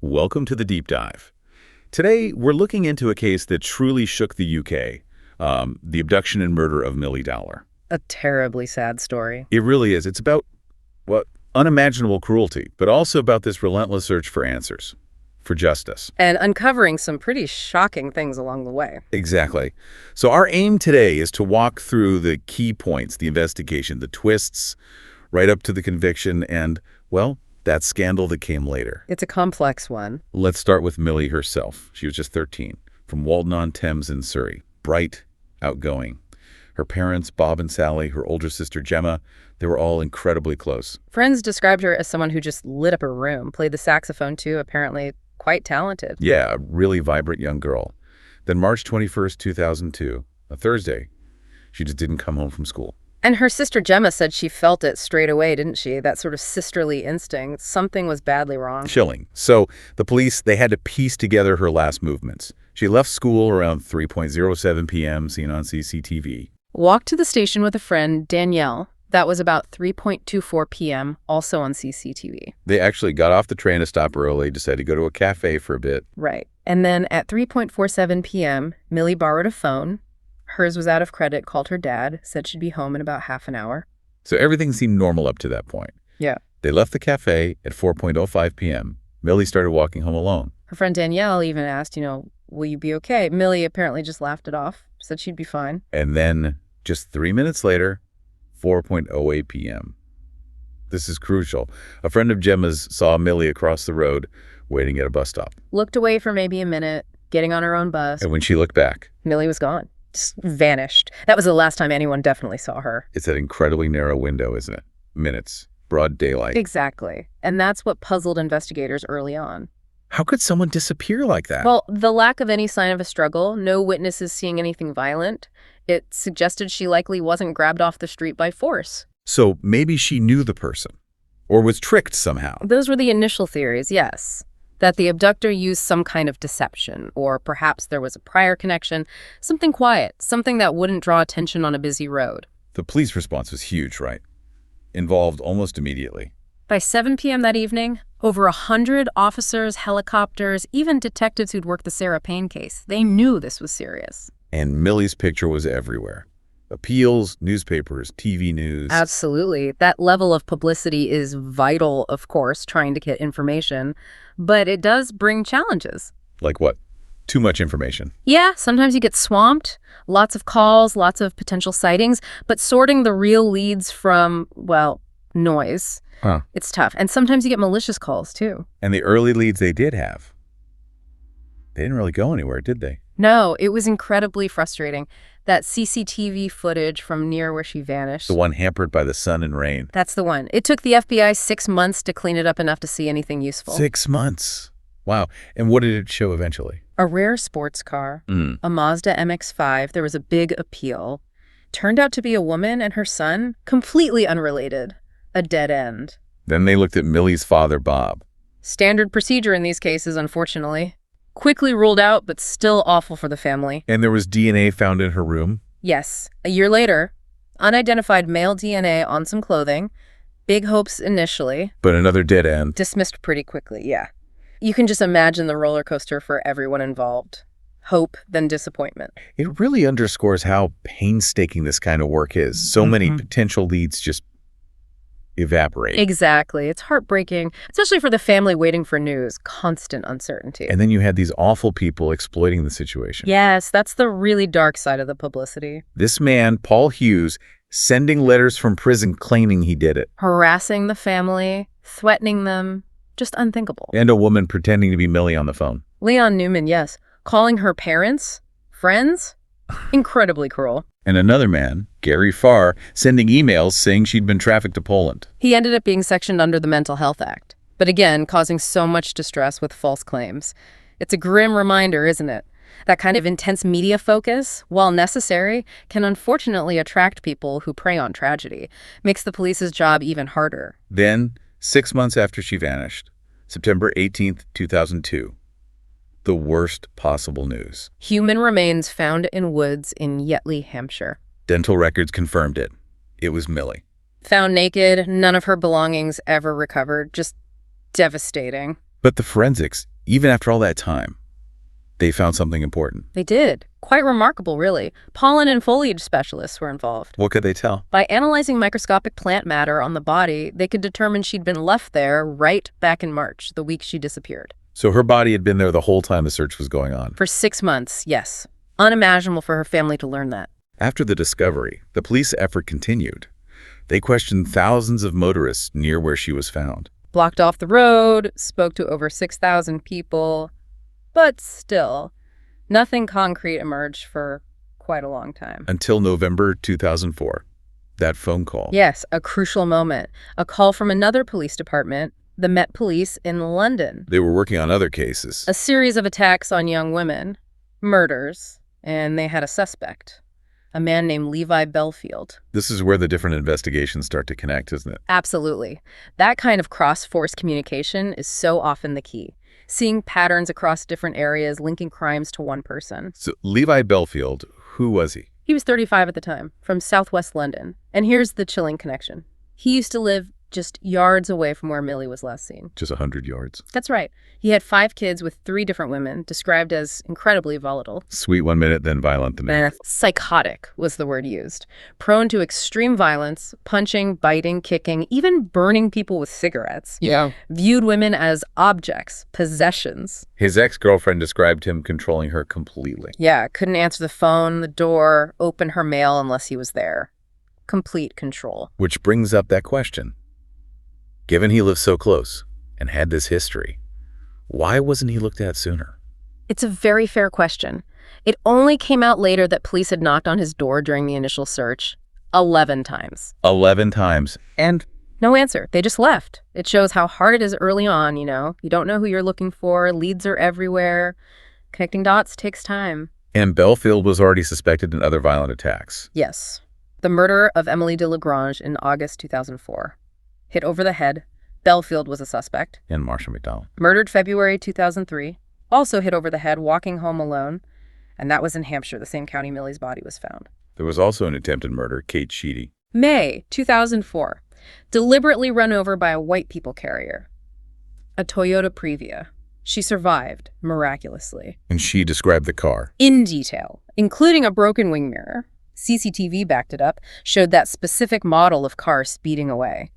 Welcome to the Deep Dive. Today, we're looking into a case that truly shook the UK, the abduction and murder of Milly Dowler. A terribly sad story. It really is. It's about, unimaginable cruelty, but also about this relentless search for answers, for justice. And uncovering some pretty shocking things along the way. Exactly. So our aim today is to walk through the key points, the investigation, the twists, right up to the conviction and, that scandal that came later. It's a complex one. Let's start with Milly herself. She was just 13, from Walton-on-Thames in Surrey. Bright, outgoing. Her parents, Bob and Sally, her older sister Gemma, they were all incredibly close. Friends described her as someone who just lit up her room, played the saxophone too, apparently quite talented. Yeah, a really vibrant young girl. Then March 21st, 2002, a Thursday, she just didn't come home from school. And her sister Gemma said she felt it straight away, didn't she? That sort of sisterly instinct. Something was badly wrong. Chilling. So the police, they had to piece together her last movements. She left school around 3:07 p.m., seen on CCTV. Walked to the station with a friend, Danielle. That was about 3:24 p.m., also on CCTV. They actually got off the train to stop early, decided to go to a cafe for a bit. Right. And then at 3:47 p.m., Milly borrowed a phone. Hers was out of credit, called her dad, said she'd be home in about half an hour. So everything seemed normal up to that point. Yeah. They left the cafe at 4:05 p.m. Milly started walking home alone. Her friend Danielle even asked, will you be okay? Milly apparently just laughed it off, said she'd be fine. And then, just 3 minutes later, 4:08 p.m. This is crucial. A friend of Gemma's saw Milly across the road, waiting at a bus stop. Looked away for maybe a minute, getting on her own bus. And when she looked back, Milly was gone. Just vanished. That was the last time anyone definitely saw her. It's that incredibly narrow window, isn't it? Minutes. Broad daylight. Exactly. And that's what puzzled investigators early on. How could someone disappear like that? Well, the lack of any sign of a struggle, no witnesses seeing anything violent, it suggested she likely wasn't grabbed off the street by force. So maybe she knew the person, or was tricked somehow. Those were the initial theories, yes. That the abductor used some kind of deception, or perhaps there was a prior connection, something quiet, something that wouldn't draw attention on a busy road. The police response was huge, right? Involved almost immediately. By 7 p.m. that evening, over 100 officers, helicopters, even detectives who'd worked the Sarah Payne case, they knew this was serious. And Milly's picture was everywhere. Appeals, newspapers, TV news. Absolutely. That level of publicity is vital, of course, trying to get information, but it does bring challenges. Like what? Too much information. Yeah, sometimes you get swamped, lots of calls, lots of potential sightings, but sorting the real leads from, noise, it's tough. And sometimes you get malicious calls, too. And the early leads they did have, they didn't really go anywhere, did they? No, it was incredibly frustrating. That CCTV footage from near where she vanished. The one hampered by the sun and rain. That's the one. It took the FBI 6 months to clean it up enough to see anything useful. 6 months. Wow. And what did it show eventually? A rare sports car, a Mazda MX-5. There was a big appeal. Turned out to be a woman and her son, completely unrelated. A dead end. Then they looked at Milly's father, Bob. Standard procedure in these cases, unfortunately. Quickly ruled out, but still awful for the family. And there was DNA found in her room? Yes. A year later, unidentified male DNA on some clothing. Big hopes initially. But another dead end. Dismissed pretty quickly, yeah. You can just imagine the roller coaster for everyone involved. Hope, then disappointment. It really underscores how painstaking this kind of work is. So many potential leads just evaporate. Exactly. It's heartbreaking, especially for the family waiting for news. Constant uncertainty. And then you had these awful people exploiting the situation. Yes, that's the really dark side of the publicity. This man, Paul Hughes, sending letters from prison claiming he did it. Harassing the family, threatening them. Just unthinkable. And a woman pretending to be Milly on the phone. Leon Newman, yes. Calling her parents, friends. Incredibly cruel. And another man, Gary Farr, sending emails saying she'd been trafficked to Poland. He ended up being sectioned under the Mental Health Act, but again, causing so much distress with false claims. It's a grim reminder, isn't it? That kind of intense media focus, while necessary, can unfortunately attract people who prey on tragedy. Makes the police's job even harder. Then, 6 months after she vanished, September 18th, 2002. The worst possible news. Human remains found in woods in Yateley, Hampshire. Dental records confirmed it. It was Milly. Found naked, none of her belongings ever recovered. Just devastating. But the forensics, even after all that time, they found something important. They did. Quite remarkable, really. Pollen and foliage specialists were involved. What could they tell? By analyzing microscopic plant matter on the body, they could determine she'd been left there right back in March, the week she disappeared. So her body had been there the whole time the search was going on. For 6 months, yes. Unimaginable for her family to learn that. After the discovery, the police effort continued. They questioned thousands of motorists near where she was found. Blocked off the road, spoke to over 6,000 people. But still, nothing concrete emerged for quite a long time. Until November 2004, that phone call. Yes, a crucial moment. A call from another police department, the Met Police in London. They were working on other cases. A series of attacks on young women, murders, and they had a suspect, a man named Levi Bellfield. This is where the different investigations start to connect, isn't it? Absolutely. That kind of cross-force communication is so often the key. Seeing patterns across different areas, linking crimes to one person. So Levi Bellfield, who was he? He was 35 at the time, from southwest London. And here's the chilling connection. He used to live just yards away from where Milly was last seen. Just 100 yards. That's right. He had 5 kids with 3 different women, described as incredibly volatile. Sweet one minute, then violent the next. Psychotic was the word used. Prone to extreme violence, punching, biting, kicking, even burning people with cigarettes. Yeah. Viewed women as objects, possessions. His ex-girlfriend described him controlling her completely. Yeah, couldn't answer the phone, the door, open her mail unless he was there. Complete control. Which brings up that question. Given he lived so close and had this history, why wasn't he looked at sooner? It's a very fair question. It only came out later that police had knocked on his door during the initial search 11 times. 11 times. And no answer. They just left. It shows how hard it is early on, you know. You don't know who you're looking for. Leads are everywhere. Connecting dots takes time. And Bellfield was already suspected in other violent attacks. Yes. The murder of Emilie de Lagrange in August 2004. Hit over the head. Bellfield was a suspect. And Marsha MacDonald. Murdered February 2003. Also hit over the head, walking home alone. And that was in Hampshire, the same county Milly's body was found. There was also an attempted murder, Kate Sheedy. May 2004. Deliberately run over by a white people carrier. A Toyota Previa. She survived, miraculously. And she described the car. In detail, including a broken wing mirror. CCTV backed it up, showed that specific model of car speeding away.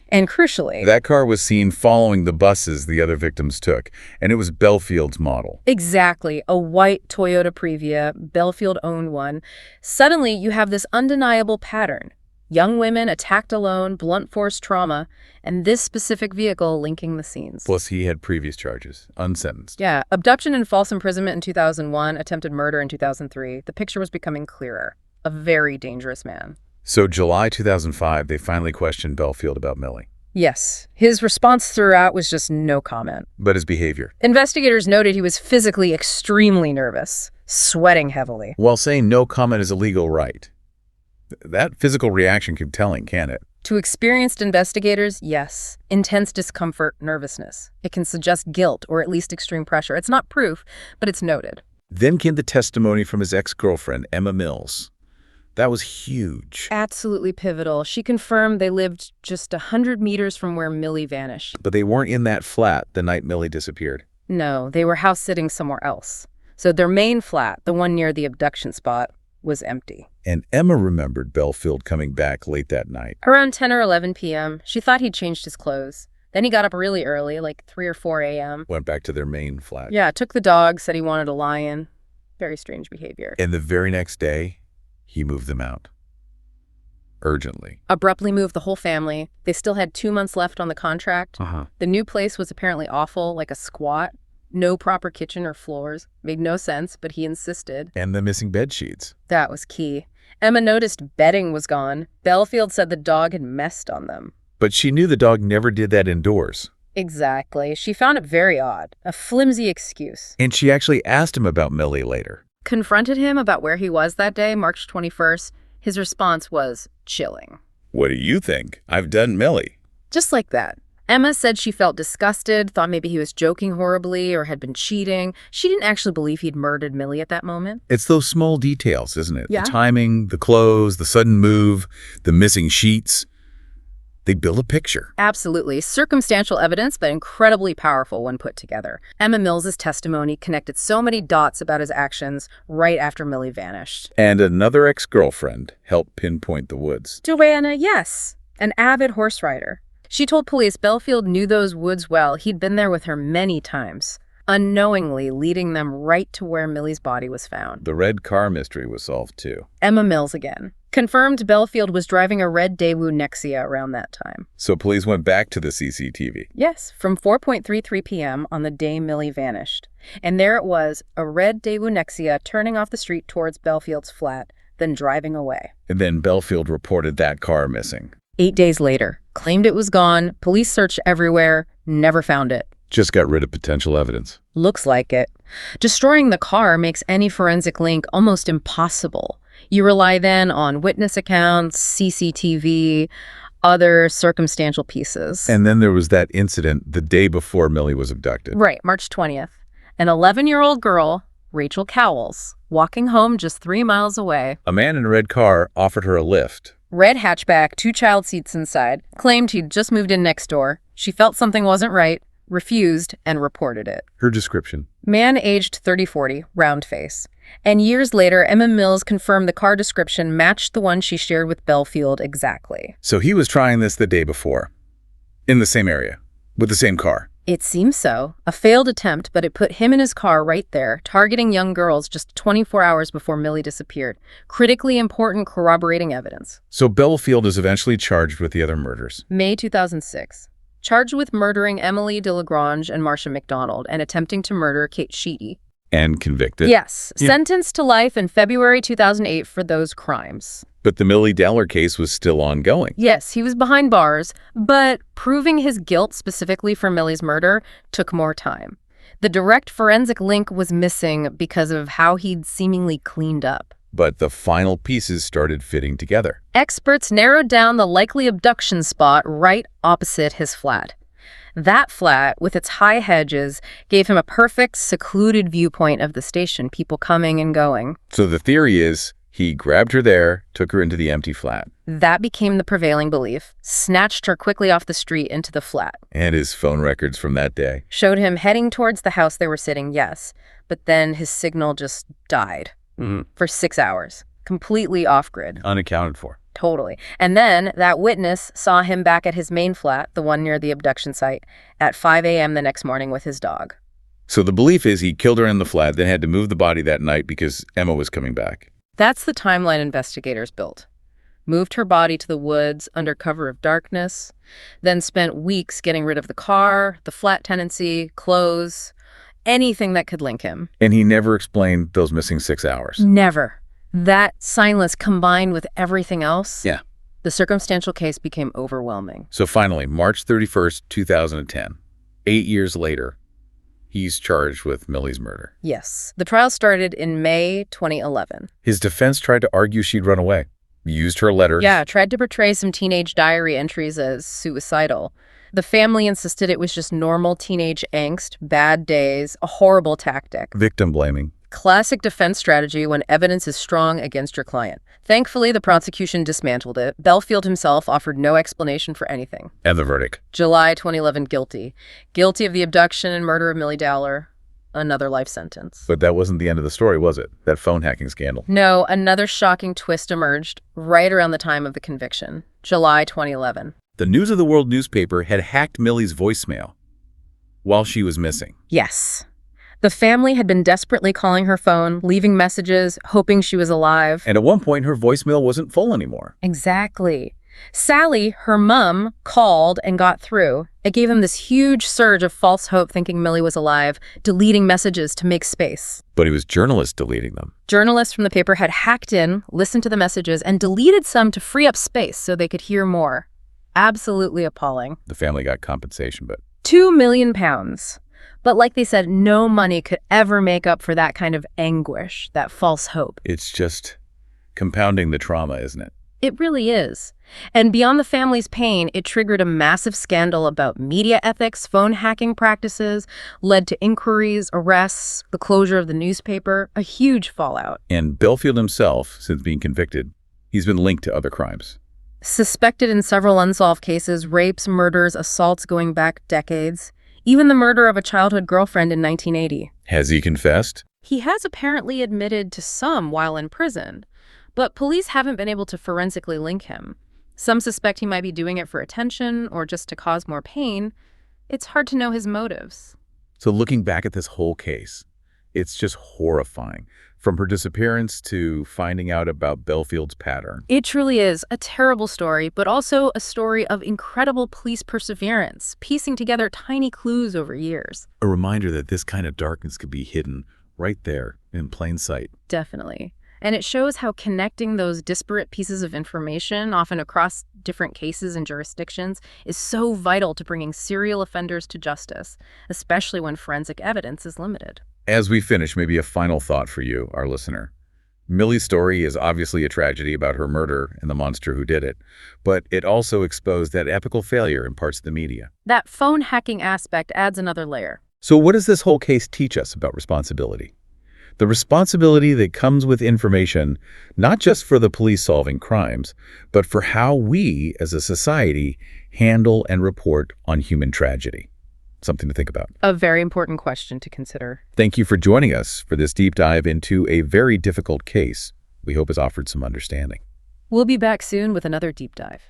And crucially, that car was seen following the buses the other victims took, and it was Bellfield's model. Exactly. A white Toyota Previa. Bellfield owned one. Suddenly, you have this undeniable pattern. Young women attacked alone, blunt force trauma, and this specific vehicle linking the scenes. Plus, he had previous charges, unsentenced. Yeah, abduction and false imprisonment in 2001, attempted murder in 2003. The picture was becoming clearer. A very dangerous man. So July 2005, they finally questioned Bellfield about Milly. Yes. His response throughout was just no comment. But his behavior? Investigators noted he was physically extremely nervous, sweating heavily. While saying no comment is a legal right, that physical reaction can be telling, can't it? To experienced investigators, yes. Intense discomfort, nervousness. It can suggest guilt or at least extreme pressure. It's not proof, but it's noted. Then came the testimony from his ex-girlfriend, Emma Mills. That was huge. Absolutely pivotal. She confirmed they lived just 100 meters from where Milly vanished. But they weren't in that flat the night Milly disappeared. No, they were house-sitting somewhere else. So their main flat, the one near the abduction spot, was empty. And Emma remembered Bellfield coming back late that night. Around 10 or 11 p.m., she thought he'd changed his clothes. Then he got up really early, like 3 or 4 a.m. Went back to their main flat. Yeah, took the dog, said he wanted a lion. Very strange behavior. And the very next day, he moved them out. Urgently. Abruptly moved the whole family. They still had 2 months left on the contract. The new place was apparently awful, like a squat. No proper kitchen or floors. Made no sense, but he insisted. And the missing bed sheets. That was key. Emma noticed bedding was gone. Bellfield said the dog had messed on them. But she knew the dog never did that indoors. Exactly. She found it very odd. A flimsy excuse. And she actually asked him about Milly later. Confronted him about where he was that day, March 21st. His response was chilling. What do you think? I've done Milly. Just like that. Emma said she felt disgusted, thought maybe he was joking horribly or had been cheating. She didn't actually believe he'd murdered Milly at that moment. It's those small details, isn't it? Yeah. The timing, the clothes, the sudden move, the missing sheets. They build a picture. Absolutely. Circumstantial evidence, but incredibly powerful when put together. Emma Mills's testimony connected so many dots about his actions right after Milly vanished. And another ex-girlfriend helped pinpoint the woods. Joanna, yes, an avid horse rider. She told police Bellfield knew those woods well. He'd been there with her many times, unknowingly leading them right to where Milly's body was found. The red car mystery was solved, too. Emma Mills again. Confirmed Bellfield was driving a red Daewoo Nexia around that time. So police went back to the CCTV. Yes, from 4:33 p.m. on the day Milly vanished. And there it was, a red Daewoo Nexia turning off the street towards Bellfield's flat, then driving away. And then Bellfield reported that car missing. 8 days later, claimed it was gone, police searched everywhere, never found it. Just got rid of potential evidence. Looks like it. Destroying the car makes any forensic link almost impossible. You rely then on witness accounts, CCTV, other circumstantial pieces. And then there was that incident the day before Milly was abducted. Right, March 20th. An 11-year-old girl, Rachel Cowles, walking home just 3 miles away. A man in a red car offered her a lift. Red hatchback, 2 child seats inside, claimed he'd just moved in next door. She felt something wasn't right, refused, and reported it. Her description. Man aged 30-40, round face. And years later, Emma Mills confirmed the car description matched the one she shared with Bellfield exactly. So he was trying this the day before, in the same area, with the same car. It seems so. A failed attempt, but it put him in his car right there, targeting young girls just 24 hours before Milly disappeared. Critically important corroborating evidence. So Bellfield is eventually charged with the other murders. May 2006. Charged with murdering Emilie de Lagrange and Marsha MacDonald and attempting to murder Kate Sheedy. And convicted. Yes. Yeah. Sentenced to life in February 2008 for those crimes. But the Milly Dowler case was still ongoing. Yes, he was behind bars, but proving his guilt specifically for Milly's murder took more time. The direct forensic link was missing because of how he'd seemingly cleaned up. But the final pieces started fitting together. Experts narrowed down the likely abduction spot right opposite his flat. That flat, with its high hedges, gave him a perfect, secluded viewpoint of the station, people coming and going. So the theory is he grabbed her there, took her into the empty flat. That became the prevailing belief, snatched her quickly off the street into the flat. And his phone records from that day Showed him heading towards the house they were sitting, yes, but then his signal just died for 6 hours, completely off-grid. Unaccounted for. Totally. And then that witness saw him back at his main flat, the one near the abduction site, at 5 a.m. the next morning with his dog. So the belief is he killed her in the flat, then had to move the body that night because Emma was coming back. That's the timeline investigators built. Moved her body to the woods under cover of darkness, then spent weeks getting rid of the car, the flat tenancy, clothes, anything that could link him. And he never explained those missing 6 hours. Never. That silence combined with everything else, Yeah. the circumstantial case became overwhelming. So finally, March 31st, 2010, 8 years later, he's charged with Milly's murder. Yes. The trial started in May 2011. His defense tried to argue she'd run away, used her letters. Yeah, tried to portray some teenage diary entries as suicidal. The family insisted it was just normal teenage angst, bad days, a horrible tactic. Victim blaming. Classic defense strategy when evidence is strong against your client. Thankfully, the prosecution dismantled it. Bellfield himself offered no explanation for anything. And the verdict. July 2011, guilty. Guilty of the abduction and murder of Milly Dowler. Another life sentence. But that wasn't the end of the story, was it? That phone hacking scandal. No, another shocking twist emerged right around the time of the conviction. July 2011. The News of the World newspaper had hacked Milly's voicemail while she was missing. Yes. The family had been desperately calling her phone, leaving messages, hoping she was alive. And at one point, her voicemail wasn't full anymore. Exactly. Sally, her mom, called and got through. It gave him this huge surge of false hope thinking Milly was alive, deleting messages to make space. But it was journalists deleting them. Journalists from the paper had hacked in, listened to the messages, and deleted some to free up space so they could hear more. Absolutely appalling. The family got compensation, but £2 million. But like they said, no money could ever make up for that kind of anguish, that false hope. it's just compounding the trauma, isn't it? It really is. And beyond the family's pain, it triggered a massive scandal about media ethics, phone hacking practices, led to inquiries, arrests, the closure of the newspaper, a huge fallout. And Bellfield himself, since being convicted, he's been linked to other crimes. Suspected in several unsolved cases, rapes, murders, assaults going back decades. Even the murder of a childhood girlfriend in 1980. Has he confessed? He has apparently admitted to some while in prison, but police haven't been able to forensically link him. Some suspect he might be doing it for attention or just to cause more pain. It's hard to know his motives. So looking back at this whole case, it's just horrifying. From her disappearance to finding out about Bellfield's pattern. It truly is a terrible story, but also a story of incredible police perseverance, piecing together tiny clues over years. A reminder that this kind of darkness could be hidden right there in plain sight. Definitely. And it shows how connecting those disparate pieces of information, often across different cases and jurisdictions, is so vital to bringing serial offenders to justice, especially when forensic evidence is limited. As we finish, maybe a final thought for you, our listener. Millie's story is obviously a tragedy about her murder and the monster who did it, but it also exposed that epical failure in parts of the media. That phone hacking aspect adds another layer. So what does this whole case teach us about responsibility? The responsibility that comes with information, not just for the police solving crimes, but for how we, as a society, handle and report on human tragedy. Something to think about. A very important question to consider. Thank you for joining us for this deep dive into a very difficult case we hope has offered some understanding. We'll be back soon with another deep dive.